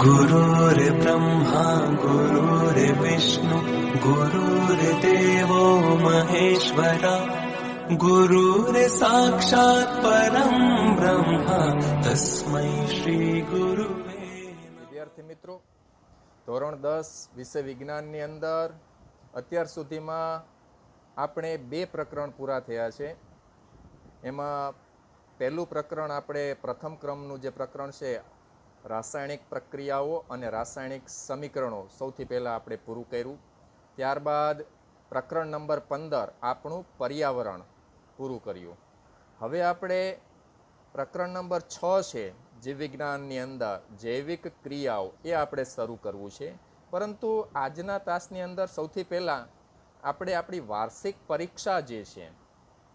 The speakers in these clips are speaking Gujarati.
गुरुर्ब्रह्मा गुरुर्विष्णु गुरुर्देवो महेश्वरा गुरुर्साक्षात् परं ब्रह्म तस्मै श्री गुरुवे। વિદ્યાર્થી મિત્રો, ધોરણ 10 વિષય વિજ્ઞાનની અંદર અત્યાર સુધીમાં આપણે 2 પ્રકરણ પૂરા થયા છે. એમાં પહેલું પ્રકરણ આપણે પ્રથમ ક્રમનું જે પ્રકરણ છે રાસાયણિક પ્રક્રિયાઓ અને રાસાયણિક સમીકરણો સૌથી પહેલાં આપણે પૂરું કર્યું. ત્યારબાદ પ્રકરણ નંબર 15 આપણું પર્યાવરણ પૂરું કર્યું. હવે આપણે પ્રકરણ નંબર 6 છે જીવ વિજ્ઞાનની અંદર જૈવિક ક્રિયાઓ એ આપણે શરૂ કરવું છે. પરંતુ આજના તાસની અંદર સૌથી પહેલાં આપણે આપણી વાર્ષિક પરીક્ષા જે છે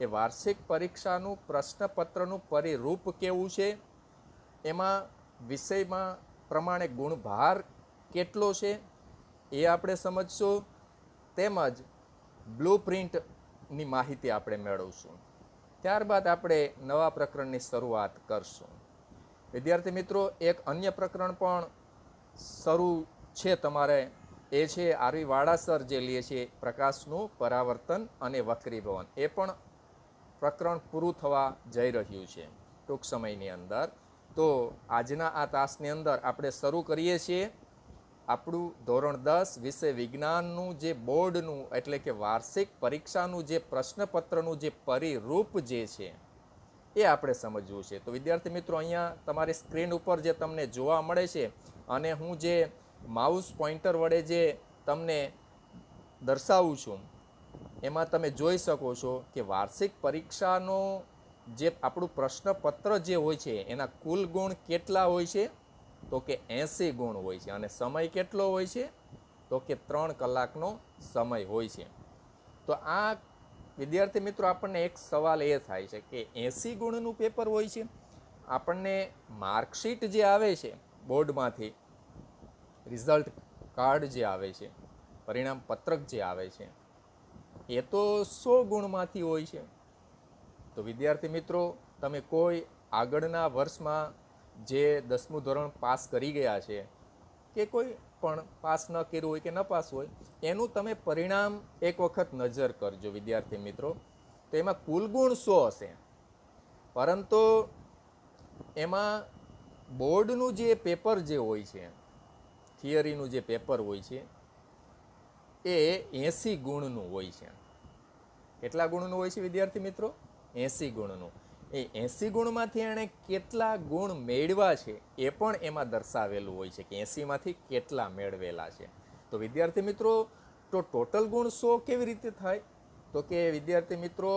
એ વાર્ષિક પરીક્ષાનું પ્રશ્નપત્રનું પરિરૂપ કેવું છે, એમાં વિષયમાં પ્રમાણે ગુણભાર કેટલો છે એ આપણે સમજશું, તેમજ બ્લુ પ્રિન્ટની માહિતી આપણે મેળવશું. ત્યારબાદ આપણે નવા પ્રકરણની શરૂઆત કરશું. વિદ્યાર્થી મિત્રો, એક અન્ય પ્રકરણ પણ શરૂ છે તમારે, એ છે આરવી વાડાસર જે લે છે પ્રકાશનું પરાવર્તન અને વક્રીભવન. એ પણ પ્રકરણ પૂરું થવા જઈ રહ્યું છે ટૂંક સમયની અંદર. તો આજના આ તાસની અંદર આપણે શરૂ કરીએ છીએ આપણું ધોરણ 10 વિષય વિજ્ઞાનનું જે બોર્ડનું એટલે કે વાર્ષિક પરીક્ષાનું જે પ્રશ્નપત્રનું જે પરિરૂપ જે છે એ આપણે સમજવું છે. તો વિદ્યાર્થી મિત્રો, અહીંયા તમારી સ્ક્રીન ઉપર જે તમને જોવા મળે છે અને હું જે માઉસ પોઇન્ટર વડે જે તમને દર્શાવું છું એમાં તમે જોઈ શકો છો કે વાર્ષિક પરીક્ષાનો જે આપણું પ્રશ્નપત્ર જે હોય છે એના કુલ ગુણ કેટલા હોય છે, તો કે 80 ગુણ હોય છે. અને સમય કેટલો હોય છે, તો કે 3 કલાકનો સમય હોય છે. તો આ વિદ્યાર્થી મિત્રો, આપણને એક સવાલ એ થાય છે કે 80 ગુણનું પેપર હોય છે, આપણને માર્કશીટ જે આવે છે બોર્ડમાંથી, રિઝલ્ટ કાર્ડ જે આવે છે, પરિણામ પત્રક જે આવે છે, એ તો 100 ગુણમાંથી હોય છે. તો વિદ્યાર્થી મિત્રો, તમે કોઈ આગળના વર્ષમાં જે 10મું ધોરણ પાસ કરી ગયા છે કે કોઈ પણ પાસ ન કર્યું હોય કે ન પાસ હોય, એનું તમે પરિણામ એક વખત નજર કરજો વિદ્યાર્થી મિત્રો. તો એમાં કુલ ગુણ 100 હશે, પરંતુ એમાં બોર્ડનું જે પેપર જે હોય છે, થિયરીનું જે પેપર હોય છે એ 80 ગુણનું હોય છે. કેટલા ગુણનું હોય છે વિદ્યાર્થી મિત્રો? 80 ગુણનું. એ 80 ગુણમાંથી એણે કેટલા ગુણ મેળવ્યા છે એ પણ એમાં દર્શાવેલું હોય છે કે 80માંથી કેટલા મેળવેલા છે. તો વિદ્યાર્થી મિત્રો, તો ટોટલ ગુણ 100 કેવી રીતે થાય? તો કે વિદ્યાર્થી મિત્રો,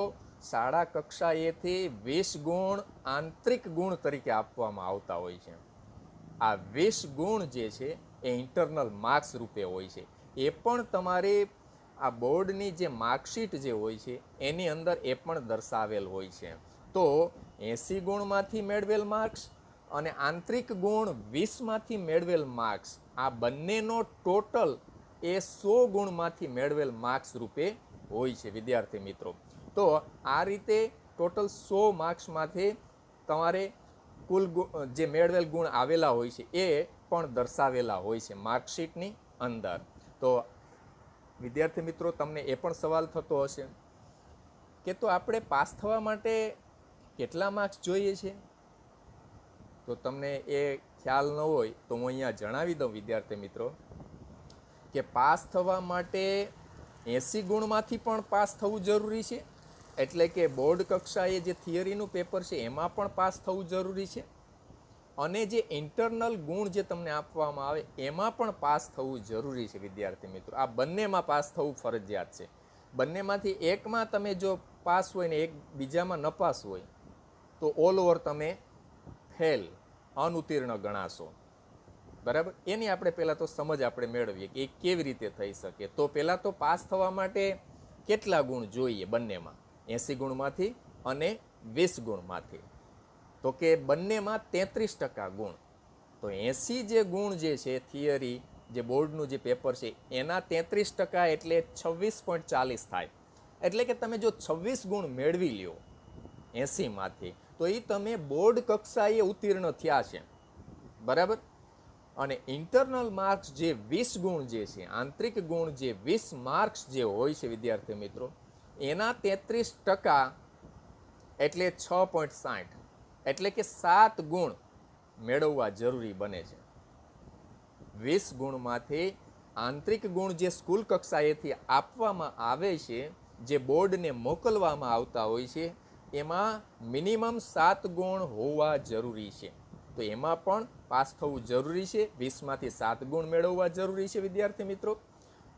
શાળા કક્ષાએથી 20 ગુણ આંતરિક ગુણ તરીકે આપવામાં આવતા હોય છે. આ 20 ગુણ જે છે એ ઇન્ટરનલ માર્ક્સ રૂપે હોય છે. એ પણ તમારી આ બોર્ડની જે માર્કશીટ જે હોય છે એની અંદર એ પણ દર્શાવેલ હોય છે. તો 80 ગુણમાંથી મેળવેલ માર્ક્સ અને આંતરિક ગુણ 20માંથી મેળવેલ માર્ક્સ, આ બંનેનો ટોટલ એ 100 ગુણમાંથી મેળવેલ માર્ક્સ રૂપે હોય છે વિદ્યાર્થી મિત્રો. તો આ રીતે ટોટલ 100 માર્ક્સમાંથી તમારે કુલ જે મેળવેલ ગુણ આવેલા હોય છે એ પણ દર્શાવેલા હોય છે માર્કશીટની અંદર. તો વિદ્યાર્થી મિત્રો, તમને એ પણ સવાલ થતો હશે કે તો આપણે પાસ થવા માટે કેટલા માર્ક્સ જોઈએ છે? તો તમને એ ખ્યાલ ન હોય તો હું અહીંયા જણાવી દઉં વિદ્યાર્થી મિત્રો કે પાસ થવા માટે 80 ગુણમાંથી પણ પાસ થવું જરૂરી છે. એટલે કે બોર્ડ કક્ષાએ જે થિયરીનું પેપર છે એમાં પણ પાસ થવું જરૂરી છે, અને જે ઇન્ટરનલ ગુણ જે તમને આપવામાં આવે એમાં પણ પાસ થવું જરૂરી છે વિદ્યાર્થી મિત્રો. આ બંનેમાં પાસ થવું ફરજિયાત છે. બંનેમાંથી એકમાં તમે જો પાસ હોય ને એક બીજામાં ન પાસ હોય તો ઓલ ઓવર તમે ફેલ, અનુત્તીર્ણ ગણાશો. બરાબર? એની આપણે પહેલાં તો સમજ આપણે મેળવીએ કે એ કેવી રીતે થઈ શકે. તો પહેલાં તો પાસ થવા માટે કેટલા ગુણ જોઈએ બંનેમાં, 80 ગુણમાંથી અને 20 ગુણમાંથી? તો કે બંનેમાં 33% ગુણ. તો 80 જે ગુણ જે છે થિયરી જે બોર્ડનું જે પેપર છે એના 33% એટલે 26.40 થાય. એટલે કે તમે જો 26 ગુણ મેળવી લ્યો 80માંથી તો એ તમે બોર્ડ કક્ષાએ ઉત્તીર્ણ થયા છે. બરાબર? અને ઇન્ટરનલ માર્ક્સ જે 20 ગુણ જે છે, આંતરિક ગુણ જે 20 માર્ક્સ જે હોય છે વિદ્યાર્થી મિત્રો, એના 33% એટલે 6.60, એટલે કે 7 ગુણ મેળવવા જરૂરી બને છે. 20 ગુણમાંથી આંતરિક ગુણ જે સ્કૂલ કક્ષાએથી આપવામાં આવે છે, જે બોર્ડને મોકલવામાં આવતા હોય છે, એમાં મિનિમમ 7 ગુણ હોવા જરૂરી છે. તો એમાં પણ પાસ થવું જરૂરી છે. 20માંથી 7 ગુણ મેળવવા જરૂરી છે વિદ્યાર્થી મિત્રો.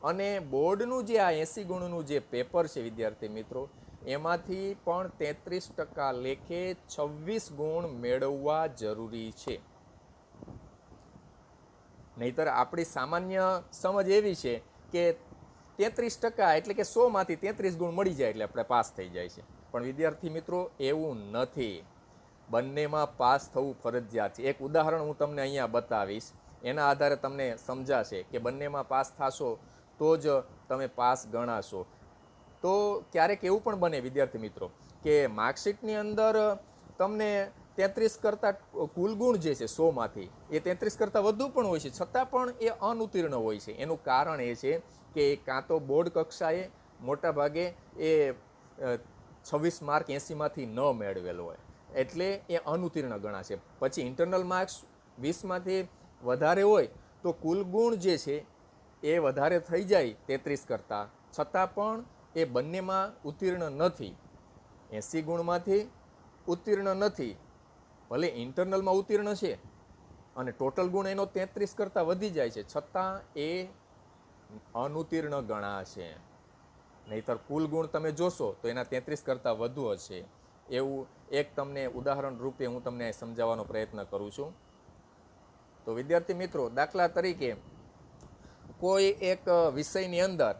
અને બોર્ડનું જે આ 80 ગુણનું જે પેપર છે વિદ્યાર્થી મિત્રો, એમાંથી પણ 33% લેખે 26 ગુણ મેળવવા જરૂરી છે. નહીતર આપણી સામાન્ય સમજ એવી છે કે 33% એટલે કે 100માંથી 33 ગુણ મળી જાય એટલે આપણે પાસ થઈ જાય છે. પણ વિદ્યાર્થી મિત્રો એવું નથી. બંનેમાં પાસ થવું ફરજિયાત છે. એક ઉદાહરણ હું તમને અહીંયા બતાવીશ, એના આધારે તમને સમજાશે કે બંનેમાં પાસ થશો તો જ તમે પાસ ગણાશો. તો ક્યારેક એવું પણ બને વિદ્યાર્થી મિત્રો કે માર્કશીટની અંદર તમને 33 કરતાં કુલ ગુણ જે છે 100માંથી એ 33 કરતાં વધુ પણ હોય છે, છતાં પણ એ અનુત્તીર્ણ હોય છે. એનું કારણ એ છે કે કાં તો બોર્ડ કક્ષાએ મોટાભાગે એ 26 માર્ક 80માંથી ન મેળવેલો હોય, એટલે એ અનુત્તીર્ણ ગણાશે. પછી ઇન્ટરનલ માર્ક્સ 20માંથી વધારે હોય તો કુલ ગુણ જે છે એ વધારે થઈ જાય 33 કરતાં, છતાં પણ એ બંનેમાં ઉત્તીર્ણ નથી. 80 ગુણમાંથી ઉત્તીર્ણ નથી, ભલે ઇન્ટરનલમાં ઉત્તીર્ણ છે અને ટોટલ ગુણ એનો 33 કરતાં વધી જાય છે, છતાં એ અનુત્તીર્ણ ગણાશે. નહીતર કુલ ગુણ તમે જોશો તો એના 33 કરતાં વધુ હશે. એવું એક તમને ઉદાહરણ રૂપે હું તમને સમજાવવાનો પ્રયત્ન કરું છું. તો વિદ્યાર્થી મિત્રો, દાખલા તરીકે કોઈ એક વિષયની અંદર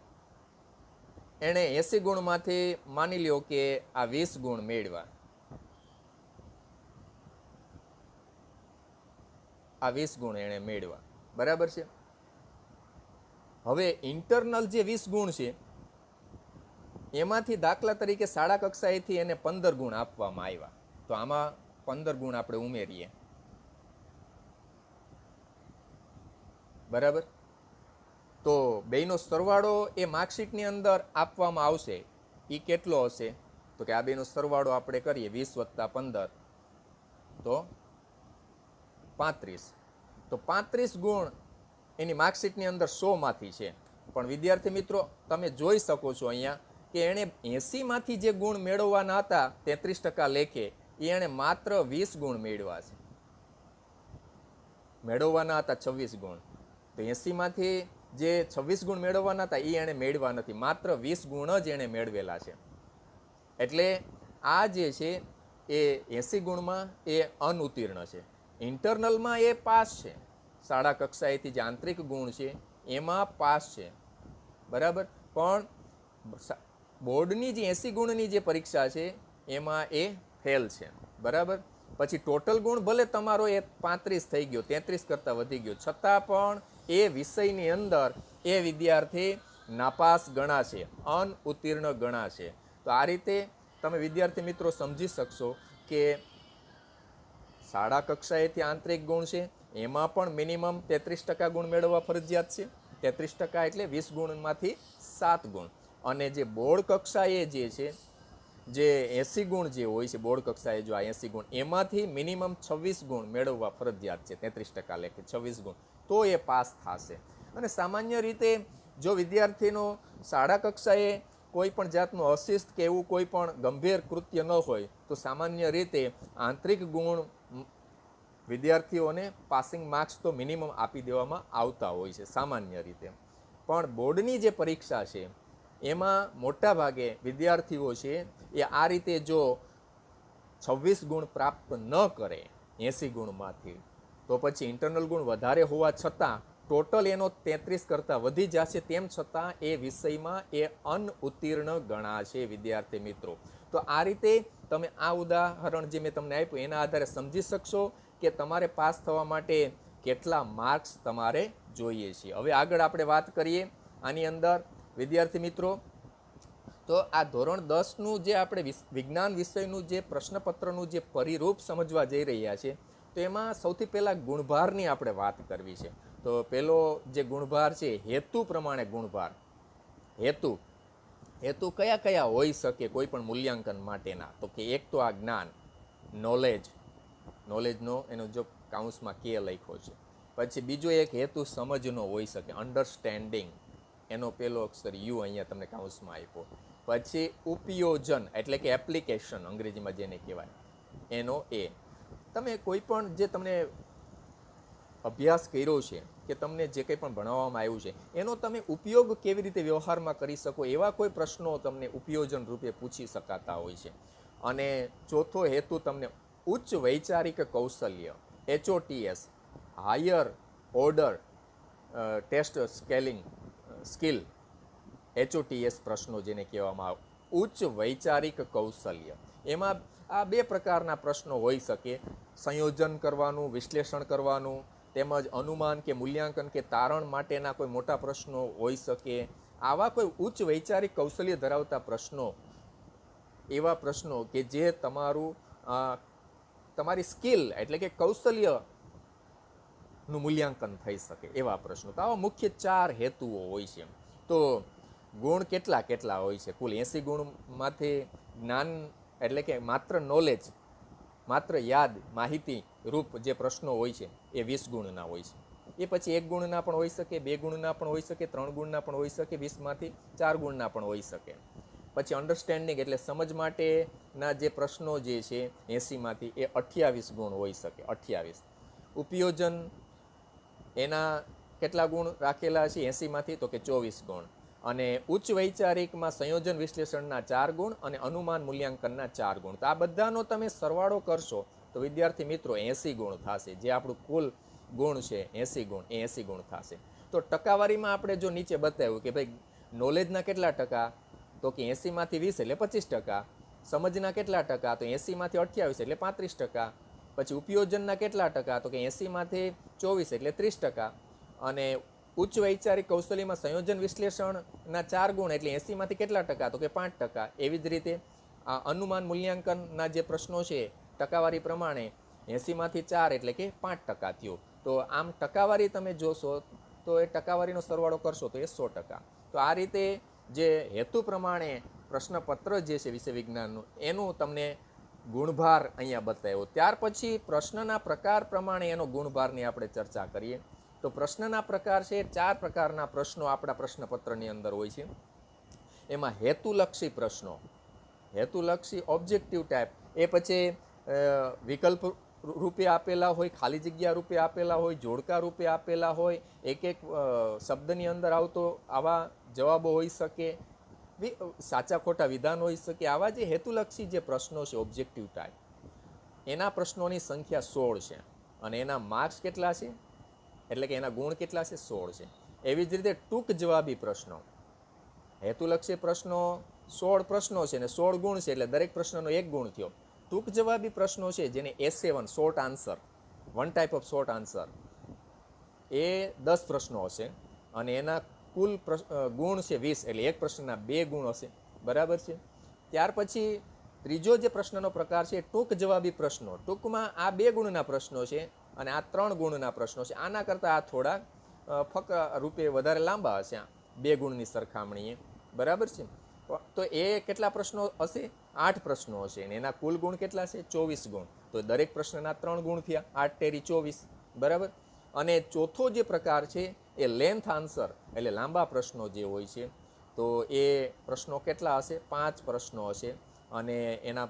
એણે 80 ગુણમાંથી માની લ્યો કે આ 20 ગુણ મેળવ્યા. આ 20 ગુણ એણે મેળવ્યા, બરાબર છે. હવે ઇન્ટરનલ જે 20 ગુણ છે એમાંથી દાખલા તરીકે શાળા કક્ષાએથી એને 15 ગુણ આપવામાં આવ્યા. તો આમાં 15 ગુણ આપણે ઉમેરીએ, બરાબર. તો બેયનો સરવાળો એ માર્કશીટની અંદર આપવામાં આવશે. એ કેટલો હશે? તો કે આ બેનો સરવાળો આપણે કરીએ, 20 + 15 તો 35. તો 35 ગુણ એની માર્કશીટની અંદર 100માંથી છે. પણ વિદ્યાર્થી મિત્રો તમે જોઈ શકો છો અહીંયા કે એણે 80માંથી જે ગુણ મેળવવાના હતા 33% લેખે, એ એણે માત્ર 20 ગુણ મેળવ્યા છે. મેળવવાના હતા 26 ગુણ. તો 80માંથી જે 26 ગુણ મેળવવાના હતા એ એણે મેળવ્યા નથી, માત્ર 20 ગુણ જ એણે મેળવેલા છે. એટલે આ જે છે એ 80 ગુણમાં એ અનુત્તીર્ણ છે. ઇન્ટરનલમાં એ પાસ છે. શાળા કક્ષાએથી જે આંતરિક ગુણ છે એમાં પાસ છે, બરાબર. પણ બોર્ડની જે 80 ગુણની જે પરીક્ષા છે એમાં એ ફેલ છે, બરાબર. પછી ટોટલ ગુણ ભલે તમારો એ 35 થઈ ગયો, 33 કરતાં વધી ગયો, છતાં પણ એ વિષયની અંદર એ વિદ્યાર્થી નાપાસ ગણાશે, અનઉત્તીર્ણ ગણાશે. તો આ રીતે તમે વિદ્યાર્થી મિત્રો સમજી શકશો કે શાળા કક્ષાએથી આંતરિક ગુણ છે એમાં પણ મિનિમમ 33% ગુણ મેળવવા ફરજિયાત છે. 33% એટલે 20 ગુણમાંથી 7 ગુણ. અને જે બોર્ડ કક્ષાએ જે છે, જે 80 ગુણ જે હોય છે બોર્ડ કક્ષાએ, જો આ 80 ગુણ એમાંથી મિનિમમ 26 ગુણ મેળવવા ફરજિયાત છે. 33% લેખે 26 ગુણ, તો એ પાસ થશે. અને સામાન્ય રીતે જો વિદ્યાર્થીનો શાળા કક્ષાએ કોઈ પણ જાતનું અશિસ્ત કે એવું કોઈ પણ ગંભીર કૃત્ય ન હોય તો સામાન્ય રીતે આંતરિક ગુણ વિદ્યાર્થીઓને પાસિંગ માર્ક્સ તો મિનિમમ આપી દેવામાં આવતા હોય છે સામાન્ય રીતે. પણ બોર્ડની જે પરીક્ષા છે એમાં મોટા ભાગે વિદ્યાર્થીઓ છે એ આ રીતે જો 26 ગુણ પ્રાપ્ત ન કરે 80 ગુણમાંથી, તો પછી ઇન્ટરનલ ગુણ વધારે હોવા છતાં ટોટલ એનો 33 કરતાં વધી જશે, તેમ છતાં એ વિષયમાં એ અનઉત્તીર્ણ ગણાશે વિદ્યાર્થી મિત્રો. તો આ રીતે તમે આ ઉદાહરણ જે મેં તમને આપ્યું એના આધારે સમજી શકશો કે તમારે પાસ થવા માટે કેટલા માર્ક્સ તમારે જોઈએ છે. હવે આગળ આપણે વાત કરીએ આની અંદર વિદ્યાર્થી મિત્રો, તો આ ધોરણ 10નું જે આપણે વિજ્ઞાન વિષયનું જે પ્રશ્નપત્રનું જે પરિરૂપ સમજવા જઈ રહ્યા છે, તો એમાં સૌથી પહેલાં ગુણભારની આપણે વાત કરવી છે. તો પહેલો જે ગુણભાર છે હેતુ પ્રમાણે ગુણભાર. હેતુ કયા કયા હોઈ શકે કોઈ પણ મૂલ્યાંકન માટેના? તો કે એક તો આ જ્ઞાન, નોલેજનો એનો જો કાઉન્સમાં કે લખ્યો છે. પછી બીજો એક હેતુ સમજનો હોઈ શકે, અન્ડરસ્ટેન્ડિંગ, એનો પહેલો અક્ષર યુ અહીંયા તમને કાઉન્સમાં આપ્યો. પછી ઉપયોજન એટલે કે એપ્લિકેશન અંગ્રેજીમાં જેને કહેવાય, એનો એ. તમે કોઈ પણ જે તમને અભ્યાસ કર્યો છે કે તમને જે કંઈ પણ ભણાવવામાં આવ્યું છે એનો તમે ઉપયોગ કેવી રીતે વ્યવહારમાં કરી શકો એવા કોઈ પ્રશ્નો તમને ઉપયોજન રૂપે પૂછી શકાતા હોય છે. અને ચોથો હેતુ તમને ઉચ્ચ વૈચારિક કૌશલ્ય, HOTS, higher order test skill, HOTS પ્રશ્નો જેને કહેવામાં આવે, ઉચ્ચ વૈચારિક કૌશલ્ય. એમાં આ બે પ્રકારના પ્રશ્નો હોઈ શકે, સંયોજન કરવાનું, વિશ્લેષણ કરવાનું, તેમજ અનુમાન કે મૂલ્યાંકન કે તારણ માટેના કોઈ મોટા પ્રશ્નો હોઈ શકે. આવા કોઈ ઉચ્ચ વૈચારિક કૌશલ્ય ધરાવતા પ્રશ્નો, એવા પ્રશ્નો કે જે તમારી સ્કિલ એટલે કે કૌશલ્યનું મૂલ્યાંકન થઈ શકે એવા પ્રશ્નો. તો આવા મુખ્ય 4 હેતુઓ હોય છે. તો ગુણ કેટલા હોય છે? કુલ 80 ગુણમાંથી જ્ઞાન એટલે કે માત્ર નોલેજ, માત્ર યાદ, માહિતી રૂપ જે પ્રશ્નો હોય છે એ 20 ગુણના હોય છે. એ પછી 1 ગુણના પણ હોઈ શકે, 2 ગુણના પણ હોઈ શકે, 3 ગુણના પણ હોઈ શકે, 20માંથી 4 ગુણના પણ હોઈ શકે. પછી અન્ડરસ્ટેન્ડિંગ એટલે સમજ માટેના જે પ્રશ્નો જે છે 80માંથી એ 28 ગુણ હોઈ શકે, 28. ઉપયોજન એના કેટલા ગુણ રાખેલા છે 80માંથી? તો કે 24 ગુણ. અને ઉચ્ચ વૈચારિકમાં સંયોજન વિશ્લેષણના 4 ગુણ અને અનુમાન મૂલ્યાંકનના 4 ગુણ. તો આ બધાનો તમે સરવાળો કરશો તો વિદ્યાર્થી મિત્રો 80 ગુણ થશે. જે આપણું કુલ ગુણ છે 80 ગુણ, એ 80 ગુણ થશે. તો ટકાવારીમાં આપણે જો નીચે બતાવ્યું કે ભાઈ નોલેજના કેટલા ટકા? તો કે 80માંથી 20 એટલે 25%. સમજના કેટલા ટકા? તો 80માંથી 28 એટલે 35%. પછી ઉપયોજનના કેટલા ટકા? તો કે 80માંથી 24 એટલે 30%. અને ઉચ્ચ વૈચારિક કૌશલ્યમાં સંયોજન વિશ્લેષણના 4 ગુણ એટલે 80માંથી કેટલા ટકા? તો કે 5%. એવી જ રીતે આ અનુમાન મૂલ્યાંકનના જે પ્રશ્નો છે ટકાવારી પ્રમાણે 80માંથી 4 એટલે કે 5% થયું. તો આમ ટકાવારી તમે જોશો તો એ ટકાવારીનો સરવાળો કરશો તો એ 100%. તો આ રીતે જે હેતુ પ્રમાણે પ્રશ્નપત્ર જે છે વિષય વિજ્ઞાનનું એનું તમને ગુણભાર અહીંયા બતાવ્યો. ત્યાર પછી પ્રશ્નના પ્રકાર પ્રમાણે એનો ગુણભારની આપણે ચર્ચા કરીએ. તો પ્રશ્નના પ્રકાર છે 4 પ્રકારના પ્રશ્નો આપણા પ્રશ્નપત્રની અંદર હોય છે. એમાં હેતુલક્ષી પ્રશ્નો, હેતુલક્ષી ઓબ્જેક્ટિવ ટાઈપ, એ પછી વિકલ્પ રૂપે આપેલા હોય, ખાલી જગ્યા રૂપે આપેલા હોય, જોડકા રૂપે આપેલા હોય, એક શબ્દની અંદર આવતો આવા જવાબો હોઈ શકે, સાચા ખોટા વિધાન હોઈ શકે. આવા જે હેતુલક્ષી જે પ્રશ્નો છે ઓબ્જેક્ટિવ ટાઈપ, એના પ્રશ્નોની સંખ્યા 16 છે. અને એના માર્ક્સ કેટલા છે એટલે કે એના ગુણ કેટલા છે? 16 છે. એવી જ રીતે ટૂંક જવાબી પ્રશ્નો, હેતુલક્ષી પ્રશ્નો 16 પ્રશ્નો છે અને 16 ગુણ છે એટલે દરેક પ્રશ્નનો 1 ગુણ થયો. ટૂંક જવાબી પ્રશ્નો છે જેને SA1 short answer, one type of short answer, એ 10 પ્રશ્નો હશે અને એના કુલ ગુણ છે 20 એટલે એક પ્રશ્નના 2 ગુણ હશે. બરાબર છે. ત્યાર પછી ત્રીજો જે પ્રશ્નનો પ્રકાર છે ટૂંક જવાબી પ્રશ્નો. ટૂંકમાં આ 2 ગુણના પ્રશ્નો છે અને આ 3 ગુણના પ્રશ્નો છે. આના કરતાં આ થોડા ફકરા રૂપે વધારે લાંબા હશે 2 ગુણની સરખામણીએ. બરાબર છે. તો એ કેટલા પ્રશ્નો હશે? 8 પ્રશ્નો હશે અને એના કુલ ગુણ કેટલા છે? 24 ગુણ. તો દરેક પ્રશ્નના 3 ગુણ થયા, 8 તેરી 24. બરાબર. અને ચોથો જે પ્રકાર છે એ લેન્થ આન્સર એટલે લાંબા પ્રશ્નો જે હોય છે. તો એ પ્રશ્નો કેટલા હશે? 5 પ્રશ્નો હશે અને એના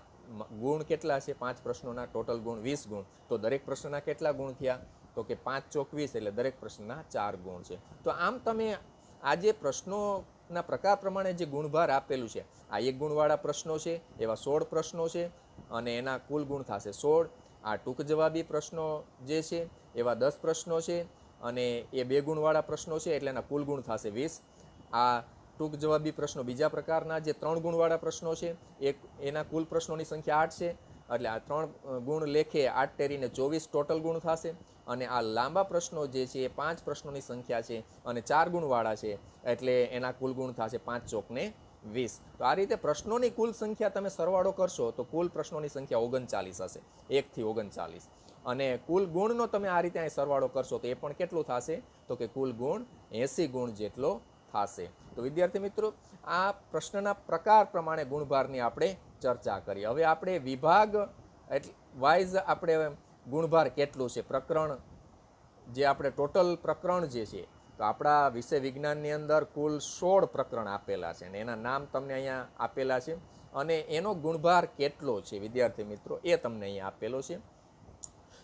ગુણ કેટલા છે? 5 પ્રશ્નોના ટોટલ ગુણ 20 ગુણ. તો દરેક પ્રશ્નના કેટલા ગુણ થયા? તો કે 5 ચોક 20 એટલે દરેક પ્રશ્નના 4 ગુણ છે. તો આમ તમે આ જે પ્રશ્નોના પ્રકાર પ્રમાણે જે ગુણભાર આપેલું છે, આ 1 ગુણવાળા પ્રશ્નો છે એવા 16 પ્રશ્નો છે અને એના કુલ ગુણ થશે 16. આ ટૂંક જવાબી પ્રશ્નો જે છે એવા 10 પ્રશ્નો છે અને એ 2 ગુણવાળા પ્રશ્નો છે એટલે એના કુલ ગુણ થશે 20. આ ટૂંક જવાબી પ્રશ્નો બીજા પ્રકારના જે 3 ગુણવાળા પ્રશ્નો છે એના કુલ પ્રશ્નોની સંખ્યા 8 છે એટલે આ 3 ગુણ લેખે 8 તેરીને 24 ટોટલ ગુણ થશે. અને આ લાંબા પ્રશ્નો જે છે એ 5 પ્રશ્નોની સંખ્યા છે અને 4 ગુણવાળા છે એટલે એના કુલ ગુણ થશે 5 ચોક ને 20. તો આ રીતે પ્રશ્નોની કુલ સંખ્યા તમે સરવાળો કરશો તો કુલ પ્રશ્નોની સંખ્યા 39 હશે, 1 થી 39. અને કુલ ગુણનો તમે આ રીતે અહીં સરવાળો કરશો તો એ પણ કેટલું થશે તો કે કુલ ગુણ 80 ગુણ જેટલો થશે. તો વિદ્યાર્થી મિત્રો, આ પ્રશ્નના પ્રકાર પ્રમાણે ગુણભારની આપણે ચર્ચા કરી. હવે આપણે વિભાગ વાઇઝ આપણે ગુણભાર કેટલું છે, પ્રકરણ જે આપણે ટોટલ પ્રકરણ જે છે, તો આપણા વિષય વિજ્ઞાનની અંદર કુલ 16 પ્રકરણ આપેલા છે અને એના નામ તમને અહીંયા આપેલા છે અને એનો ગુણભાર કેટલો છે વિદ્યાર્થી મિત્રો એ તમને અહીંયા આપેલો છે.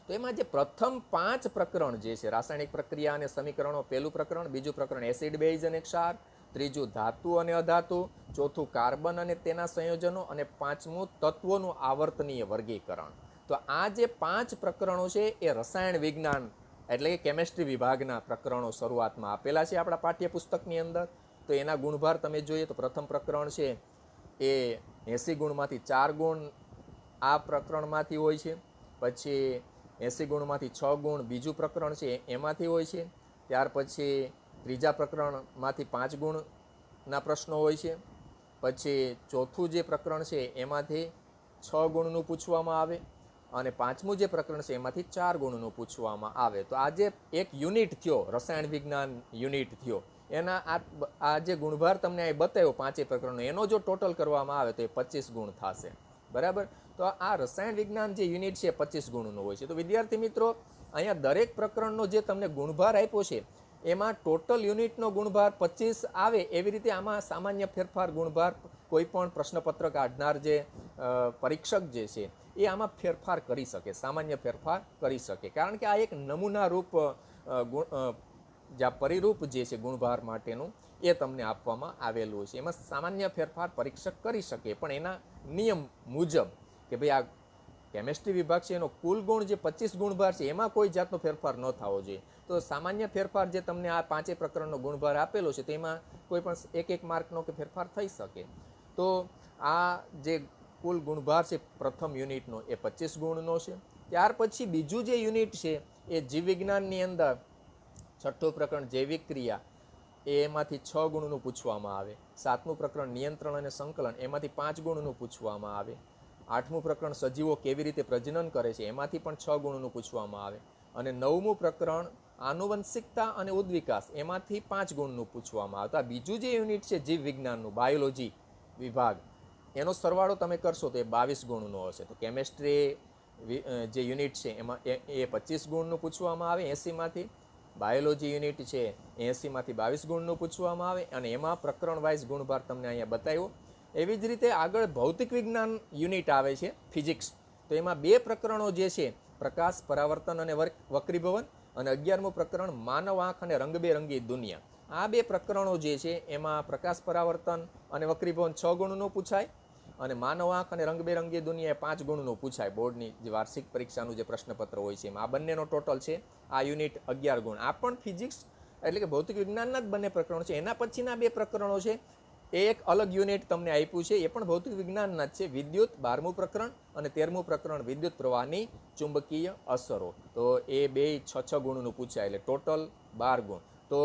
તો એમાં જે પ્રથમ 5 પ્રકરણ જે છે, રાસાયણિક પ્રક્રિયા અને સમીકરણો પહેલું પ્રકરણ, બીજું પ્રકરણ એસિડ બેઝ અને ક્ષાર, ત્રીજું ધાતુ અને અધાતુ, ચોથું કાર્બન અને તેના સંયોજનો અને પાંચમું તત્વોનું આવર્તનીય વર્ગીકરણ. તો આ જે 5 પ્રકરણો છે એ રસાયણ વિજ્ઞાન એટલે કે કેમેસ્ટ્રી વિભાગના પ્રકરણો શરૂઆતમાં આપેલા છે આપણા પાઠ્યપુસ્તકની અંદર. તો એના ગુણભાર તમે જોઈએ તો પ્રથમ પ્રકરણ છે એ 80 ગુણમાંથી 4 ગુણ આ પ્રકરણમાંથી હોય છે. પછી 80 ગુણમાંથી 6 ગુણ બીજું પ્રકરણ છે એમાંથી હોય છે. ત્યાર પછી ત્રીજા પ્રકરણમાંથી 5 ગુણના પ્રશ્નો હોય છે. પછી ચોથું જે પ્રકરણ છે એમાંથી 6 ગુણનું પૂછવામાં આવે અને પાંચમું જે પ્રકરણ છે એમાંથી 4 ગુણનું પૂછવામાં આવે. તો આ જે એક યુનિટ થયો, રસાયણ વિજ્ઞાન યુનિટ થયો, એના આ જે ગુણભાર તમને અહીં બતાવ્યો 5 પ્રકરણનો, એનો જો ટોટલ કરવામાં આવે તો એ 25 ગુણ થશે. બરાબર. તો આ રસાયણ વિજ્ઞાન જે યુનિટ છે 25 ગુણનું હોય છે. તો વિદ્યાર્થી મિત્રો, અહીંયા દરેક પ્રકરણનો જે તમને ગુણભાર આપ્યો છે એમાં ટોટલ યુનિટનો ગુણભાર 25 આવે એવી રીતે આમાં સામાન્ય ફેરફાર ગુણભાર કોઈ પણ પ્રશ્નપત્ર કાઢનાર જે પરીક્ષક જે છે એ આમાં ફેરફાર કરી શકે, સામાન્ય ફેરફાર કરી શકે. કારણ કે આ એક નમૂના રૂપ પરિરૂપ જે છે ગુણભાર માટેનું એ તમને આપવામાં આવેલું છે. એમાં સામાન્ય ફેરફાર પરીક્ષક કરી શકે પણ એના નિયમ મુજબ કે ભાઈ આ કેમેસ્ટ્રી વિભાગ છે એનો કુલ ગુણ જે 25 ગુણભાર છે એમાં કોઈ જાતનો ફેરફાર ન થવો જોઈએ. તો સામાન્ય ફેરફાર જે તમને આ 5 પ્રકરણનો ગુણભાર આપેલો છે તેમાં કોઈ પણ એક માર્કનો કે ફેરફાર થઈ શકે. તો આ જે કુલ ગુણભાર છે પ્રથમ યુનિટનો એ 25 ગુણનો છે. ત્યાર પછી બીજું જે યુનિટ છે એ જીવ વિજ્ઞાનની અંદર છઠ્ઠું પ્રકરણ જૈવિક ક્રિયા એમાંથી 6 ગુણનું પૂછવામાં આવે. સાતમું પ્રકરણ નિયંત્રણ અને સંકલન એમાંથી 5 ગુણનું પૂછવામાં આવે. આઠમું પ્રકરણ સજીવો કેવી રીતે પ્રજનન કરે છે એમાંથી પણ 6 ગુણનું પૂછવામાં આવે. અને નવમું પ્રકરણ આનુવંશિકતા અને ઉદ્વિકાસ એમાંથી 5 ગુણનું પૂછવામાં આવે. તો આ બીજું જે યુનિટ છે જીવ વિજ્ઞાનનું બાયોલોજી વિભાગ, એનો સરવાળો તમે કરશો તો એ 22 ગુણનો હશે. તો કેમેસ્ટ્રી જે યુનિટ છે એમાં એ 25 ગુણનું પૂછવામાં આવે 80માંથી. બાયોલોજી યુનિટ છે 80માંથી 22 ગુણનું પૂછવામાં આવે અને એમાં પ્રકરણ વાઇઝ ગુણભાર તમને અહીંયા બતાવ્યો. એવી જ રીતે આગળ ભૌતિક વિજ્ઞાન યુનિટ આવે છે ફિઝિક્સ. તો એમાં 2 પ્રકરણો જે છે પ્રકાશ, પરાવર્તન અને વક્રીભવન, અને 11મું પ્રકરણ માનવ આંખ અને રંગબેરંગી દુનિયા. આ 2 પ્રકરણો જે છે એમાં પ્રકાશ, પરાવર્તન અને વક્રીભવન 6 ગુણનું પૂછાય અને માનવ આંખ અને રંગબેરંગી દુનિયા 5 ગુણનું પૂછાય. બોર્ડની જે વાર્ષિક પરીક્ષાનું જે પ્રશ્નપત્ર હોય છે એમાં આ બંનેનો ટોટલ છે આ યુનિટ 11 ગુણ. આ પણ ફિઝિક્સ એટલે કે ભૌતિક વિજ્ઞાનના જ બંને પ્રકરણો છે. એના પછીના 2 પ્રકરણો છે એ એક અલગ યુનિટ તમને આપ્યું છે, એ પણ ભૌતિક વિજ્ઞાનના જ છે. વિદ્યુત 12મું પ્રકરણ અને 13મું પ્રકરણ વિદ્યુત પ્રવાહની ચુંબકીય અસરો. તો એ 2 6 ગુણનું પૂછાય એટલે ટોટલ 12 ગુણ. તો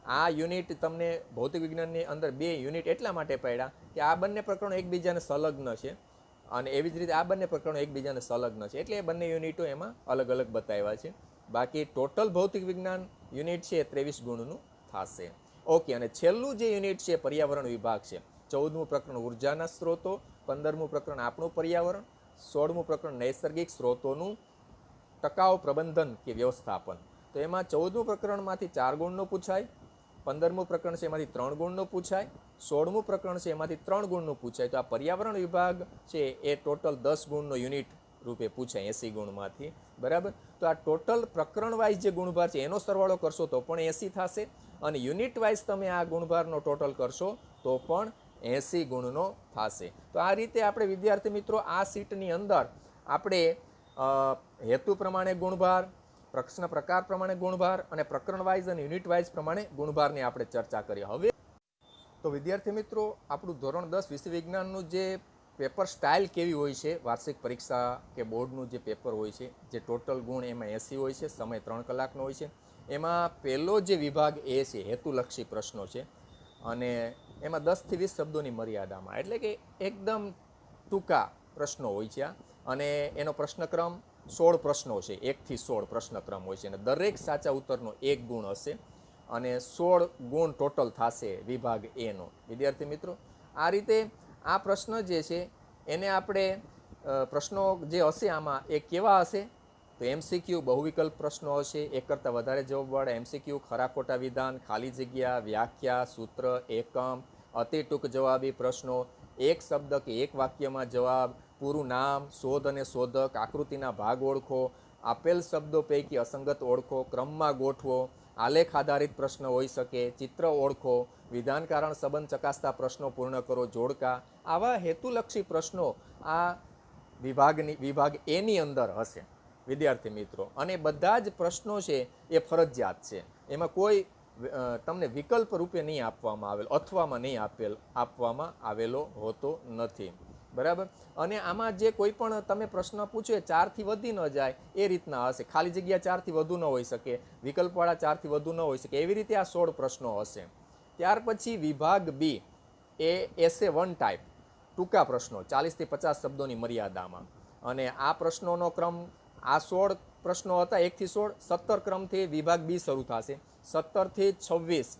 આ યુનિટ તમને ભૌતિક વિજ્ઞાનની અંદર 2 યુનિટ એટલા માટે પડ્યા કે આ બંને પ્રકરણો એકબીજાને સંલગ્ન છે અને એવી જ રીતે આ બંને પ્રકરણો એકબીજાને સંલગ્ન છે એટલે એ બંને યુનિટો એમાં અલગ અલગ બતાવ્યા છે. બાકી ટોટલ ભૌતિક વિજ્ઞાન યુનિટ છે 23 ગુણનું થશે. ઓકે. અને છેલ્લું જે યુનિટ છે પર્યાવરણ વિભાગ છે. 14મું પ્રકરણ ઉર્જાના સ્ત્રોતો, 15મું પ્રકરણ આપણું પર્યાવરણ, 16મું પ્રકરણ નૈસર્ગિક સ્ત્રોતોનું ટકાઉ પ્રબંધન કે વ્યવસ્થાપન. તો એમાં 14મું પ્રકરણમાંથી 4 ગુણનું પૂછાય, 15મું પ્રકરણ છે એમાંથી 3 ગુણનું પૂછાય, 16મું પ્રકરણ છે એમાંથી 3 ગુણનું પૂછાય. તો આ પર્યાવરણ વિભાગ છે એ ટોટલ 10 ગુણનો યુનિટ રૂપે પૂછાય 80 ગુણમાંથી. બરાબર. તો આ ટોટલ પ્રકરણ વાઇઝ જે ગુણભાર છે એનો સરવાળો કરશો તો પણ 80 થશે અને યુનિટ વાઇઝ તમે આ ગુણભારનો ટોટલ કરશો તો પણ 80 ગુણનો થશે. તો આ રીતે આપણે વિદ્યાર્થી મિત્રો આ સીટની અંદર આપણે હેતુ પ્રમાણે ગુણભાર, પ્રશ્ન પ્રકાર પ્રમાણે ગુણભાર અને પ્રકરણ વાઇઝ અને યુનિટ વાઇઝ પ્રમાણે ગુણભારની આપણે ચર્ચા કરી. હવે તો વિદ્યાર્થી મિત્રો આપણું ધોરણ 10 વિષય વિજ્ઞાનનું જે પેપર સ્ટાઇલ કેવી હોય છે, વાર્ષિક પરીક્ષા કે બોર્ડનું જે પેપર હોય છે જે ટોટલ ગુણ એમાં 80 હોય છે, સમય 3 કલાકનો હોય છે. એમાં પહેલો જે વિભાગ એ છે હેતુલક્ષી પ્રશ્નો છે અને એમાં 10 થી 20 શબ્દોની મર્યાદામાં એટલે કે એકદમ ટૂંકા પ્રશ્નો હોય છે અને એનો પ્રશ્નક્રમ 16 પ્રશ્નો છે, 1 થી 16 પ્રશ્નક્રમ હોય છે અને દરેક સાચા ઉત્તરનો 1 ગુણ હશે અને 16 ગુણ ટોટલ થશે વિભાગ એ નો. વિદ્યાર્થી મિત્રો, આ રીતે આ પ્રશ્ન જે છે એને આપણે પ્રશ્નો જે હશે આમાં એ કેવા હશે? તો એમસીક્યુ બહુવિકલ્પ પ્રશ્નો હશે, એક કરતાં વધારે જવાબવાળા એમસીક્યુ, ખરા ખોટા વિધાન, ખાલી જગ્યા, વ્યાખ્યા, સૂત્ર, એકમ, અતિ ટૂંક જવાબી પ્રશ્નો, એક શબ્દ કે એક વાક્યમાં જવાબ, પૂરું નામ, શોધ અને શોધક, આકૃતિના ભાગ ઓળખો, આપેલ શબ્દો પૈકી અસંગત ઓળખો, ક્રમમાં ગોઠવો, આલેખ આધારિત પ્રશ્ન હોઈ શકે, ચિત્ર ઓળખો, વિધાન કારણ સંબંધ ચકાસતા પ્રશ્નો પૂર્ણ કરો, જોડકા. આવા હેતુલક્ષી પ્રશ્નો આ વિભાગ એની અંદર હશે વિદ્યાર્થી મિત્રો. અને બધા જ પ્રશ્નો છે એ ફરજિયાત છે, એમાં કોઈ તમને વિકલ્પ રૂપે નહીં આપવામાં આવેલ, અથવામાં નહીં આપવામાં આવેલો હોતો નથી. બરાબર. અને આમાં જે કોઈ પણ તમે પ્રશ્ન પૂછો એ 4 થી વધી ન જાય એ રીતના હશે. ખાલી જગ્યા 4 થી વધુ ન હોઈ શકે, વિકલ્પવાળા 4 થી વધુ ન હોઈ શકે, એવી રીતે આ 16 પ્રશ્નો હશે. ત્યાર પછી વિભાગ બી એ એસે 1 ટાઈપ, ટૂંકા પ્રશ્નો 40 થી 50 શબ્દોની મર્યાદામાં. અને આ પ્રશ્નોનો ક્રમ, આ 16 પ્રશ્નો હતા 1 થી 16, 17 ક્રમથી વિભાગ બી શરૂ થશે, 17 થી 26,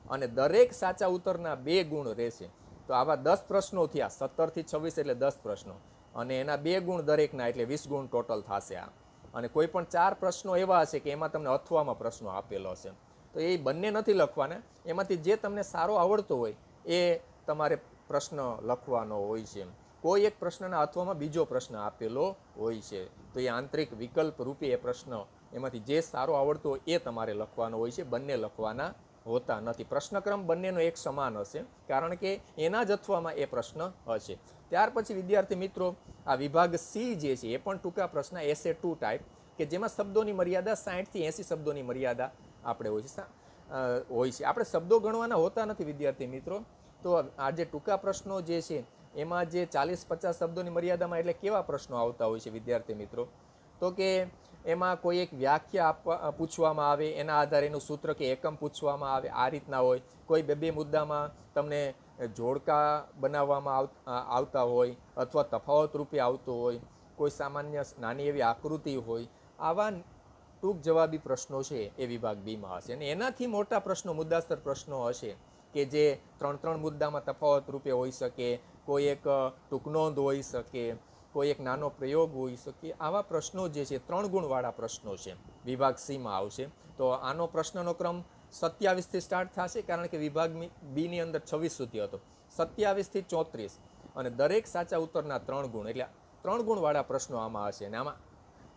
અને દરેક સાચા ઉત્તરના 2 ગુણ રહેશે. તો આવા 10 પ્રશ્નો થયા, 17 થી 26 એટલે 10 પ્રશ્નો, અને એના 2 ગુણ દરેકના એટલે 20 ગુણ ટોટલ થશે આ. અને કોઈ પણ 4 પ્રશ્નો એવા હશે કે એમાં તમને અથવામાં પ્રશ્નો આપેલો હશે, તો એ બંને નથી લખવાના, એમાંથી જે તમને સારો આવડતો હોય એ તમારે પ્રશ્ન લખવાનો હોય છે. કોઈ એક પ્રશ્નના અથવામાં બીજો પ્રશ્ન આપેલો હોય છે, તો એ આંતરિક વિકલ્પ રૂપે એ પ્રશ્ન એમાંથી જે સારો આવડતો હોય એ તમારે લખવાનો હોય છે, બંને લખવાના હોતા નથી. પ્રશ્નક્રમ બંનેનો એક સમાન હશે, કારણ કે એના જ અથવામાં એ પ્રશ્ન હશે. ત્યાર પછી વિદ્યાર્થી મિત્રો, આ વિભાગ સી જે છે એ પણ ટૂંકા પ્રશ્ન એસે 2 ટાઈપ, કે જેમાં શબ્દોની મર્યાદા 60 થી 80 શબ્દોની મર્યાદા આપણે હોય છે. આપણે શબ્દો ગણવાના હોતા નથી વિદ્યાર્થી મિત્રો. તો આ જે ટૂંકા પ્રશ્નો જે છે એમાં જે 40-50 શબ્દોની મર્યાદામાં એટલે કેવા પ્રશ્નો આવતા હોય છે વિદ્યાર્થી મિત્રો? તો કે એમાં કોઈ એક વ્યાખ્યા પૂછવામાં આવે, એના આધારે એનું સૂત્ર કે એકમ પૂછવામાં આવે, આ રીતના હોય. કોઈ બે મુદ્દામાં તમને જોડકા બનાવવામાં આવતા હોય, અથવા તફાવત રૂપે આવતો હોય, કોઈ સામાન્ય નાની એવી આકૃતિ હોય. આવા ટૂંક જવાબી પ્રશ્નો છે એ વિભાગ બીમાં હશે. અને એનાથી મોટા પ્રશ્નો, મુદ્દાસ્તર પ્રશ્નો હશે કે જે 3 મુદ્દામાં તફાવત રૂપે હોઈ શકે, કોઈ એક ટૂંક નોંધ હોઈ શકે, કોઈ એક નાનો પ્રયોગ હોઈ શકે. આવા પ્રશ્નો જે છે 3 ગુણવાળા પ્રશ્નો છે, વિભાગ સીમાં આવશે. તો આનો પ્રશ્નનો ક્રમ 27 થી સ્ટાર્ટ થશે, કારણ કે વિભાગ બીની અંદર 26 સુધી હતો. 27 થી 34, અને દરેક સાચા ઉત્તરના 3 ગુણ, એટલે 3 ગુણવાળા પ્રશ્નો આમાં હશે. અને આમાં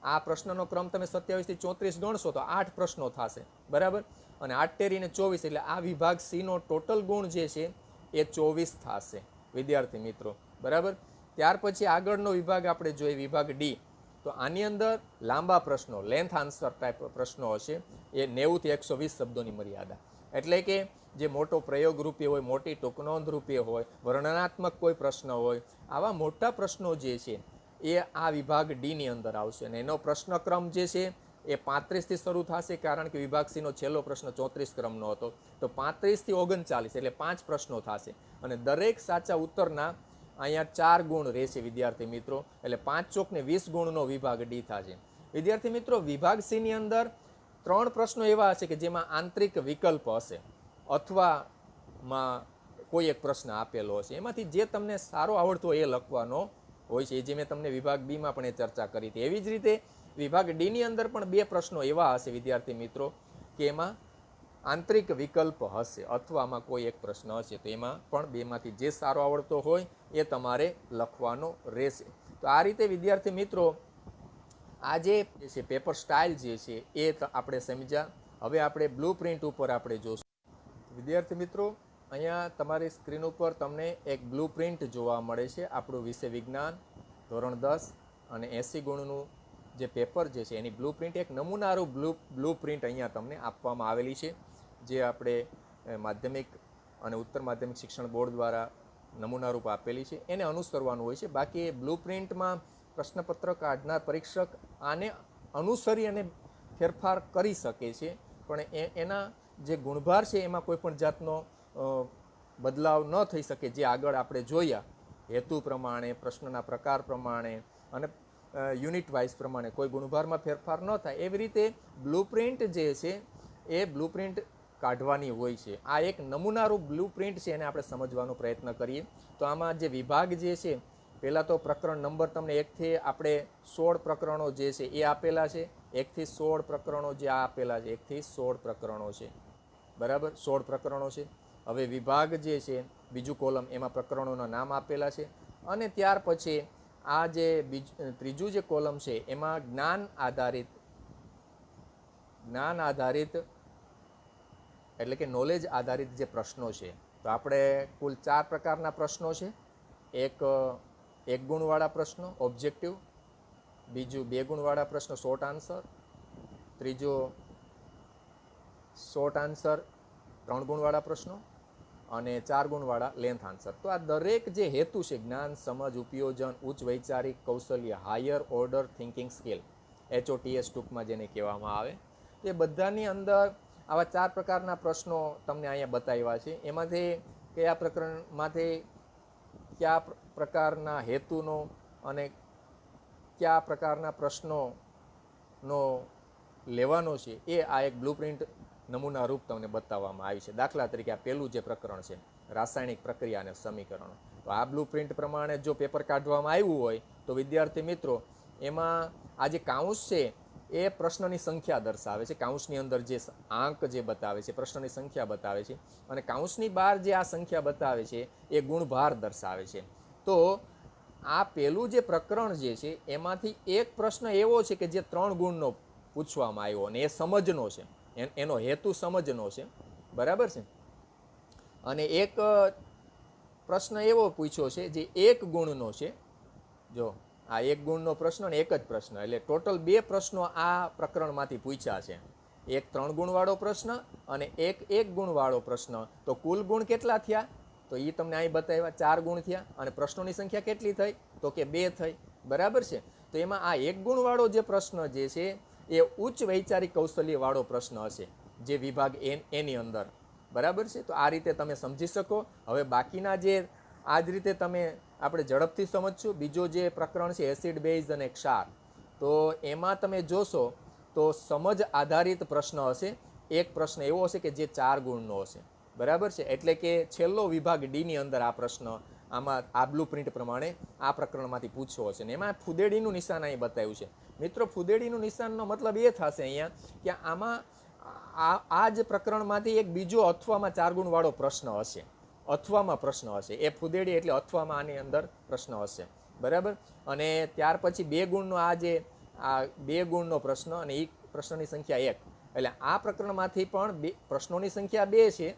આ પ્રશ્નનો ક્રમ તમે 27 થી 34 ગણશો તો 8 પ્રશ્નો થશે. બરાબર. અને 8 તેરીને 24, એટલે આ વિભાગ સીનો ટોટલ ગુણ જે છે એ 24 થશે વિદ્યાર્થી મિત્રો. બરાબર. ત્યાર પછી આગળનો વિભાગ આપણે જોઈએ, વિભાગ ડી. તો આની અંદર લાંબા પ્રશ્નો, લેન્થ આન્સર ટાઈપ પ્રશ્નો હશે, એ 90 થી 120 શબ્દોની મર્યાદા. એટલે કે જે મોટો પ્રયોગ રૂપે હોય, મોટી ટૂંકનોંધ રૂપે હોય, વર્ણનાત્મક કોઈ પ્રશ્ન હોય, આવા મોટા પ્રશ્નો જે છે એ આ વિભાગ ડીની અંદર આવશે. અને એનો પ્રશ્નક્રમ જે છે એ 35 થી શરૂ થશે, કારણ કે વિભાગ સીનો છેલ્લો પ્રશ્ન 34 ક્રમનો હતો. તો 35 થી 39 એટલે 5 પ્રશ્નો થશે. અને દરેક સાચા ઉત્તરના અહીંયા 4 ગુણ રહેશે વિદ્યાર્થી મિત્રો. એટલે 5 ચોક ને 20 ગુણનો વિભાગ ડી થશે. વિદ્યાર્થી મિત્રો, વિભાગ સીની અંદર 3 પ્રશ્નો એવા હશે કે જેમાં આંતરિક વિકલ્પ હશે, અથવામાં કોઈ એક પ્રશ્ન આપેલો હશે. એમાંથી જે તમને સારો આવડતો હોય એ લખવાનો હોય છે, જે મેં તમને વિભાગ બીમાં પણ એ ચર્ચા કરી હતી. એવી જ રીતે વિભાગ ડીની અંદર પણ 2 પ્રશ્નો એવા હશે વિદ્યાર્થી મિત્રો કે એમાં આંતરિક વિકલ્પ હશે, અથવામાં કોઈ એક પ્રશ્ન હશે. તો એમાં પણ 2માંથી જે સારો આવડતો હોય એ તમારે લખવાનો રહેશે. તો આ રીતે વિદ્યાર્થી મિત્રો આ જે છે પેપર સ્ટાઇલ જે છે એ આપણે સમજ્યા. હવે આપણે બ્લુ પ્રિન્ટ ઉપર આપણે જોશું. વિદ્યાર્થી મિત્રો, અહીંયા તમારી સ્ક્રીન ઉપર તમને એક બ્લુ પ્રિન્ટ જોવા મળે છે, આપણું વિષય વિજ્ઞાન ધોરણ 10 અને 80 ગુણનું જે પેપર જે છે એની બ્લુ પ્રિન્ટ, એક નમૂનારૂપ બ્લુ પ્રિન્ટ અહીંયા તમને આપવામાં આવેલી છે, જે આપણે માધ્યમિક અને ઉત્તર માધ્યમિક શિક્ષણ બોર્ડ દ્વારા નમૂનારૂપ આપેલી છે. એને અનુસરવાનું હોય છે. બાકી બ્લુ પ્રિન્ટમાં પ્રશ્નપત્ર કાઢનાર પરીક્ષક આને અનુસરી અને ફેરફાર કરી શકે છે, પણ એના જે ગુણભાર છે એમાં કોઈ પણ જાતનો બદલાવ ન થઈ શકે, જે આગળ આપણે જોયા હેતુ પ્રમાણે, પ્રશ્નના પ્રકાર પ્રમાણે અને યુનિટ વાઇઝ પ્રમાણે કોઈ ગુણભારમાં ફેરફાર ન થાય એવી રીતે બ્લુપ્રિન્ટ જે છે એ બ્લુપ્રિન્ટ કાઢવાની હોય છે. આ એક નમૂનારૂપ બ્લુપ્રિન્ટ છે, એને આપણે સમજવાનો પ્રયત્ન કરીએ. તો આમાં જે વિભાગ જે છે, પહેલાં તો પ્રકરણ નંબર તમને 1થી આપણે 16 પ્રકરણો જે છે એ આપેલા છે. 1થી 16 પ્રકરણો જે આપેલા છે, 1થી 16 પ્રકરણો છે, બરાબર, 16 પ્રકરણો છે. હવે વિભાગ જે છે બીજું કોલમ, એમાં પ્રકરણોના નામ આપેલા છે. અને ત્યાર પછી આ જે ત્રીજું જે કોલમ છે એમાં જ્ઞાન આધારિત એટલે કે નોલેજ આધારિત જે પ્રશ્નો છે. તો આપણે કુલ 4 પ્રકારના પ્રશ્નો છે. એક ગુણવાળા પ્રશ્નો ઓબ્જેક્ટિવ, બીજું 2 ગુણવાળા પ્રશ્નો શોર્ટ આન્સર, ત્રીજો શોર્ટ આન્સર 3 ગુણવાળા પ્રશ્નો અને 4 ગુણવાળા લેન્થ આન્સર. તો આ દરેક જે હેતુ છે, જ્ઞાન, સમજ, ઉપયોજન, ઉચ્ચ વૈચારિક કૌશલ્ય, higher order thinking skill, HOTS ટૂંકમાં જેને કહેવામાં આવે, એ બધાની અંદર આવા 4 પ્રકારના પ્રશ્નો તમને અહીંયા બતાવ્યા છે. એમાંથી કયા પ્રકરણમાંથી કયા પ્રકારના હેતુનો અને કયા પ્રકારના પ્રશ્નોનો લેવાનો છે એ આ એક બ્લુપ્રિન્ટ નમૂના રૂપ તમને બતાવવામાં આવી છે. દાખલા તરીકે આ પહેલું જે પ્રકરણ છે, રાસાયણિક પ્રક્રિયા અને સમીકરણો. તો આ બ્લુપ્રિન્ટ પ્રમાણે જો પેપર કાઢવામાં આવ્યું હોય તો વિદ્યાર્થી મિત્રો એમાં આ જે કાઉન્સ છે એ પ્રશ્નની સંખ્યા દર્શાવે છે. કાઉન્સની અંદર જે આંક જે બતાવે છે, પ્રશ્નની સંખ્યા બતાવે છે, અને કાઉન્સની બહાર જે આ સંખ્યા બતાવે છે એ ગુણભાર દર્શાવે છે. તો આ પહેલું જે પ્રકરણ જે છે એમાંથી એક પ્રશ્ન એવો છે કે જે 3 ગુણનો પૂછવામાં આવ્યો અને એ સમજનો છે, એનો હેતુ સમજનો છે, બરાબર છે. અને એક પ્રશ્ન એવો પૂછ્યો છે જે 1 ગુણનો છે. જો આ 1 ગુણનો પ્રશ્ન અને એક જ પ્રશ્ન, એટલે ટોટલ 2 પ્રશ્નો આ પ્રકરણમાંથી પૂછ્યા છે. એક 3 ગુણવાળો પ્રશ્ન અને એક 1 ગુણવાળો પ્રશ્ન. તો કુલ ગુણ કેટલા થયા? તો એ તમને અહીં બતાવ્યા, 4 ગુણ થયા. અને પ્રશ્નોની સંખ્યા કેટલી થઈ? તો કે 2 થઈ, બરાબર છે. તો એમાં આ 1 ગુણવાળો જે પ્રશ્ન જે છે એ ઉચ્ચ વૈચારિક કૌશલ્યવાળો પ્રશ્ન હશે, જે વિભાગ એની અંદર, બરાબર છે. તો આ રીતે તમે સમજી શકો. હવે બાકીના જે આ જ રીતે તમે આપણે ઝડપથી સમજશું. બીજો જે પ્રકરણ છે એસિડ, બેઝ અને ક્ષાર, તો એમાં તમે જોશો તો સમજ આધારિત પ્રશ્ન હશે. એક પ્રશ્ન એવો હશે કે જે 4 ગુણનો હશે, બરાબર છે. એટલે કે છેલ્લો વિભાગ ડીની અંદર આ પ્રશ્ન આમાં આ બ્લુપ્રિન્ટ પ્રમાણે આ પ્રકરણમાંથી પૂછવો હશે. ને એમાં ફુદેડીનું નિશાન અહીં બતાવ્યું છે. મિત્રો, ફુદેડીનું નિશાનનો મતલબ એ થશે અહીંયા કે આમાં આ જ પ્રકરણમાંથી એક બીજો અથવામાં 4 ગુણવાળો પ્રશ્ન હશે, અથવામાં પ્રશ્ન હશે. એ ફુદેડી એટલે અથવામાં આની અંદર પ્રશ્ન હશે, બરાબર. અને ત્યાર પછી 2 ગુણનો આ 2 ગુણનો પ્રશ્ન અને એ પ્રશ્નની સંખ્યા 1. એટલે આ પ્રકરણમાંથી પણ પ્રશ્નોની સંખ્યા 2 છે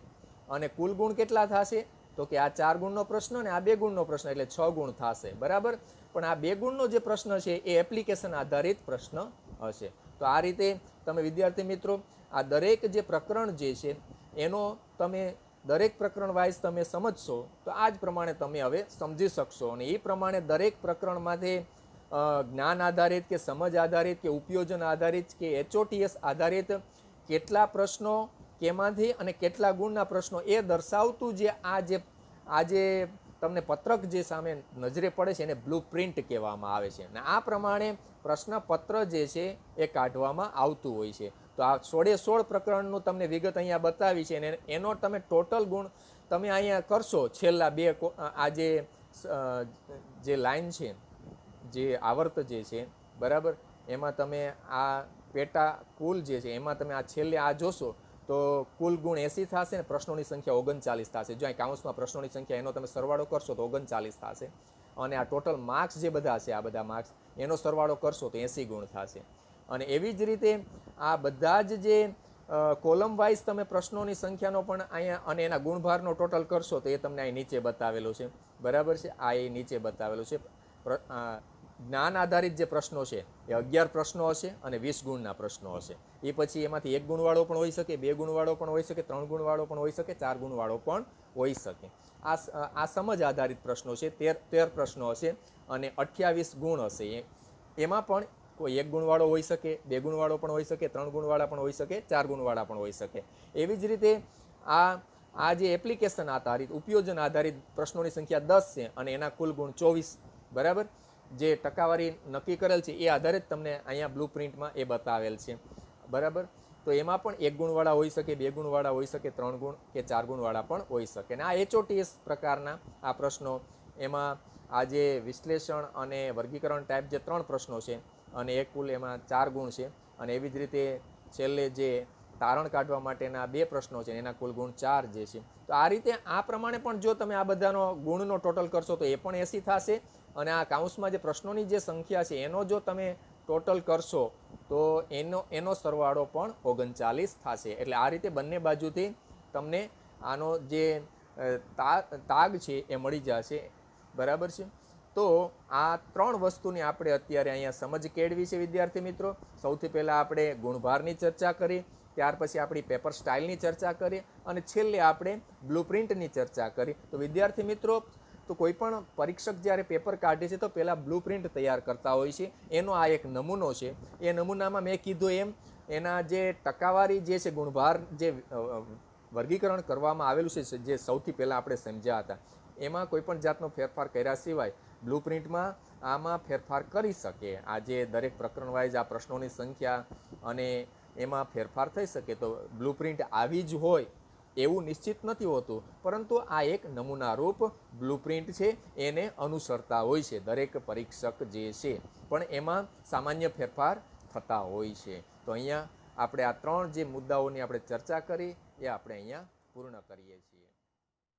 અને કુલ ગુણ કેટલા થશે? તો કે આ 4 ગુણનો પ્રશ્ન અને આ 2 ગુણનો પ્રશ્ન, એટલે 6 ગુણ થશે, બરાબર. પણ આ 2 ગુણનો જે પ્રશ્ન છે એ એપ્લિકેશન આધારિત પ્રશ્ન હશે. તો આ રીતે તમે વિદ્યાર્થી મિત્રો આ દરેક જે પ્રકરણ જે છે એનો તમે દરેક પ્રકરણ વાઇઝ તમે સમજશો તો આ જ પ્રમાણે તમે હવે સમજી શકશો. અને એ પ્રમાણે દરેક પ્રકરણમાંથી જ્ઞાન આધારિત કે સમજ આધારિત કે ઉપયોજન આધારિત કે HOTS આધારિત કેટલા પ્રશ્નો કેમાંથી અને કેટલા ગુણના પ્રશ્નો એ દર્શાવતું જે આ જે તમને પત્રક જે સામે નજરે પડે છે એને બ્લુપ્રિન્ટ કહેવામાં આવે છે. અને આ પ્રમાણે પ્રશ્નપત્ર જે છે એ કાઢવામાં આવતું હોય છે. તો આ 16 પ્રકરણનું તમને વિગત અહીંયા બતાવી છે અને એનો તમે ટોટલ ગુણ તમે અહીંયા કરશો. છેલ્લા 2 આ જે લાઈન છે, જે આવર્ત જે છે, બરાબર, એમાં તમે આ પેટા કુલ જે છે એમાં તમે આ છેલ્લે આ જોશો તો કુલ ગુણ 80 થશે ને પ્રશ્નોની સંખ્યા 39 થશે. જો અહીં કાઉન્સમાં પ્રશ્નોની સંખ્યા એનો તમે સરવાળો કરશો તો 39 થશે. અને આ ટોટલ માર્ક્સ જે બધા છે, આ બધા માર્ક્સ એનો સરવાળો કરશો તો 80 ગુણ થશે. અને એવી જ રીતે આ બધા જ જે કોલમ વાઇઝ તમે પ્રશ્નોની સંખ્યાનો પણ અહીંયા અને એના ગુણભારનો ટોટલ કરશો તો એ તમને અહીં નીચે બતાવેલો છે, બરાબર છે. આ એ નીચે બતાવેલો છે. જ્ઞાન આધારિત જે પ્રશ્નો છે એ 11 પ્રશ્નો હશે અને 20 ગુણના પ્રશ્નો હશે. એ પછી એમાંથી 1 ગુણવાળો પણ હોઈ શકે, 2 ગુણવાળો પણ હોઈ શકે, 3 ગુણવાળો પણ હોઈ શકે, 4 ગુણવાળો પણ હોઈ શકે. આ સમજ આધારિત પ્રશ્નો છે. 13 પ્રશ્નો હશે અને 28 ગુણ હશે. એમાં પણ કોઈ 1 ગુણવાળો હોઈ શકે, 2 ગુણવાળો પણ હોઈ શકે, 3 ગુણવાળા પણ હોઈ શકે, 4 ગુણવાળા પણ હોઈ શકે. એવી જ રીતે આ જે એપ્લિકેશન આધારિત ઉપયોજન આધારિત પ્રશ્નોની સંખ્યા 10 છે અને એના કુલ ગુણ 24, બરાબર. જે ટકાવારી નક્કી કરેલ છે એ આધારે જ તમને અહીંયા બ્લુ પ્રિન્ટમાં એ બતાવેલ છે, બરાબર. તો એમાં પણ 1 ગુણવાળા હોઈ શકે, 2 ગુણવાળા હોઈ શકે, 3 ગુણ કે 4 ગુણવાળા પણ હોઈ શકે. અને આ HOTS પ્રકારના આ પ્રશ્નો, એમાં આ જે વિશ્લેષણ અને વર્ગીકરણ ટાઈપ જે 3 પ્રશ્નો છે અને એક કુલ એમાં 4 ગુણ છે, અને એવી જ રીતે છેલ્લે જે તારણ કાઢવા માટેના 2 પ્રશ્નો છે એના કુલ ગુણ 4 જે છે. તો આ રીતે આ પ્રમાણે પણ જો તમે આ બધાનો ગુણનો ટોટલ કરશો તો એ પણ 80 થશે, અને આ કાઉન્સમાં જે પ્રશ્નોની જે સંખ્યા છે એનો જો તમે ટોટલ કરશો તો એનો સરવાળો પણ 39 થશે. એટલે આ રીતે બંને બાજુથી તમને આનો જે તાગ છે એ મળી જશે, બરાબર છે. તો આ 3 વસ્તુની આપણે અત્યારે અહીંયા સમજ કેળવી છે વિદ્યાર્થી મિત્રો. સૌથી પહેલાં આપણે ગુણભારની ચર્ચા કરી, ત્યાર પછી આપણી પેપર સ્ટાઇલની ચર્ચા કરી, અને છેલ્લે આપણે બ્લુપ્રિન્ટની ચર્ચા કરી. તો વિદ્યાર્થી મિત્રો, તો કોઈ પણ પરીક્ષક જ્યારે પેપર કાઢે છે તો પહેલાં બ્લુપ્રિન્ટ તૈયાર કરતા હોય છે. એનો આ એક નમૂનો છે. એ નમૂનામાં મેં કીધું એમ એના જે ટકાવારી જે છે, ગુણભાર જે વર્ગીકરણ કરવામાં આવેલું છે, જે સૌથી પહેલાં આપણે સમજ્યા હતા, એમાં કોઈ પણ જાતનો ફેરફાર કર્યા સિવાય બ્લુપ્રિન્ટમાં આમાં ફેરફાર કરી શકે. આ જે દરેક પ્રકરણ વાઇઝ આ પ્રશ્નોની સંખ્યા અને એમાં ફેરફાર થઈ શકે. તો બ્લુપ્રિન્ટ આવી જ હોય એવું નિશ્ચિત નથી હોતું, પરંતુ આ એક નમૂનારૂપ બ્લુપ્રિન્ટ છે, એને અનુસરતા હોય છે દરેક પરીક્ષક જે છે, પણ એમાં સામાન્ય ફેરફાર થતા હોય છે. તો અહીંયા આપણે આ 3 જે મુદ્દાઓની આપણે ચર્ચા કરી એ આપણે અહીંયા પૂર્ણ કરીએ છીએ.